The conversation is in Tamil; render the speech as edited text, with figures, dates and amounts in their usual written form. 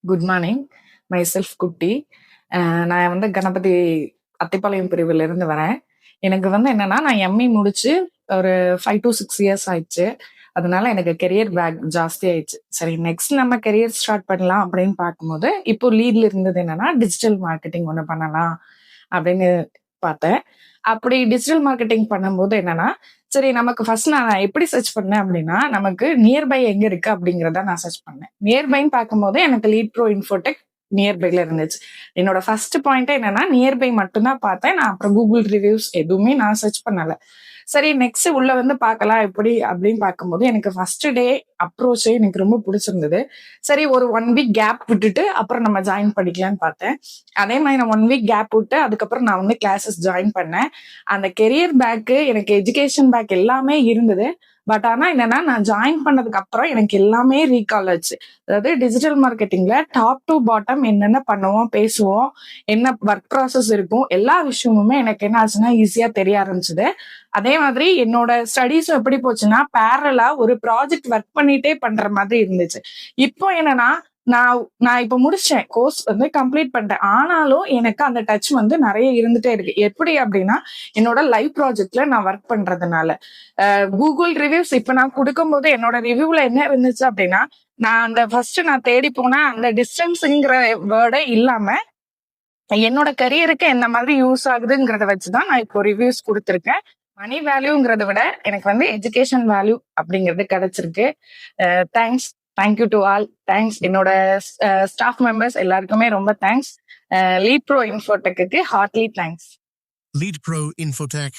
Good morning. மை செல்ஃப் குட்டி. நான் வந்து கணபதி அத்திப்பாளையம் பிரிவுல இருந்து வரேன். எனக்கு வந்து என்னன்னா, நான் எம்இ முடிச்சு ஒரு 5 to 6 இயர்ஸ் ஆயிடுச்சு. அதனால எனக்கு கெரியர் பேக் ஜாஸ்தி ஆயிடுச்சு. சரி, நெக்ஸ்ட் நம்ம கெரியர் ஸ்டார்ட் பண்ணலாம் அப்படின்னு பார்க்கும்போது, இப்போ லீட்ல இருந்தது என்னன்னா, டிஜிட்டல் மார்க்கெட்டிங் ஒண்ணு பண்ணலாம் அப்படின்னு பார்த்தேன். அப்படி டிஜிட்டல் மார்க்கெட்டிங் பண்ணும்போது என்னன்னா, சரி நமக்கு ஃபர்ஸ்ட் நான் எப்படி சர்ச் பண்ணேன் அப்படின்னா, நமக்கு நியர்பை எங்க இருக்கு அப்படிங்கிறத நான் சர்ச் பண்ணேன். நியர்பைன்னு பார்க்கும்போது எனக்கு லீட் ப்ரோ இன்ஃபோடெக் நியர்பைல இருந்துச்சு. என்னோட ஃபர்ஸ்ட் பாயிண்ட் என்னன்னா, நியர்பை மட்டும் தான் பார்த்தேன். நான் அப்புறம் கூகுள் ரிவ்யூஸ் எதுவுமே நான் சர்ச் பண்ணல. சரி, நெக்ஸ்ட் உள்ள வந்து பார்க்கலாம் எப்படி அப்படின்னு பார்க்கும்போது எனக்கு ஃபர்ஸ்ட் டே அப்ரோச்சே எனக்கு ரொம்ப பிடிச்சிருந்தது. சரி, ஒரு 1 வீக் கேப் விட்டுட்டு அப்புறம் நம்ம ஜாயின் பண்ணிக்கலாம்னு பார்த்தேன். அதே மாதிரி நான் 1 வீக் கேப் விட்டு அதுக்கப்புறம் நான் வந்து கிளாஸஸ் ஜாயின் பண்ணேன். அந்த கெரியர் பேக்கு எனக்கு எஜுகேஷன் பேக் எல்லாமே இருந்தது. பட் ஆனா என்னன்னா, நான் ஜாயின் பண்ணதுக்கு அப்புறம் எனக்கு எல்லாமே ரீகால் ஆச்சு. அதாவது டிஜிட்டல் மார்க்கெட்டிங்ல டாப் டு பாட்டம் என்னென்ன பண்ணுவோம், பேசுவோம், என்ன ஒர்க் ப்ராசஸ் இருக்கும், எல்லா விஷயமுமே எனக்கு என்ன ஆச்சுன்னா ஈஸியா தெரிய ஆரம்பிச்சது. அதே மாதிரி என்னோட ஸ்டடீஸும் எப்படி போச்சுன்னா, பேரலா ஒரு ப்ராஜெக்ட் ஒர்க் பண்ணிட்டே பண்ற மாதிரி இருந்துச்சு. இப்போ என்னன்னா, நான் நான் இப்ப முடிச்சேன். கோர்ஸ் வந்து கம்ப்ளீட் பண்ணிட்டேன். ஆனாலும் எனக்கு அந்த டச் வந்து நிறைய இருந்துட்டே இருக்கு. எப்படி அப்படின்னா, என்னோட லைவ் ப்ராஜெக்ட்ல நான் ஒர்க் பண்றதுனால. கூகுள் ரிவ்யூஸ் இப்ப நான் கொடுக்கும்போது என்னோட ரிவ்யூல என்ன இருந்துச்சு அப்படின்னா, நான் அந்த ஃபர்ஸ்ட் நான் தேடி போன அந்த டிஸ்டன்ஸ்ங்கிற வேர்டே இல்லாம, என்னோட கரியருக்கு எந்த மாதிரி யூஸ் ஆகுதுங்கிறத வச்சுதான் நான் இப்போ ரிவ்யூஸ் கொடுத்துருக்கேன். மணி வேல்யூங்கிறத விட எனக்கு வந்து எஜுகேஷன் வேல்யூ அப்படிங்கிறது கிடைச்சிருக்கு. Thanks. Thank you to all. Thanks. என்னோட ஸ்டாஃப் மெம்பர்ஸ் எல்லாருக்குமே ரொம்ப தேங்க்ஸ். லீட் ப்ரோ இன்ஃபோடெக்கு heartly thanks. Lead Pro Infotech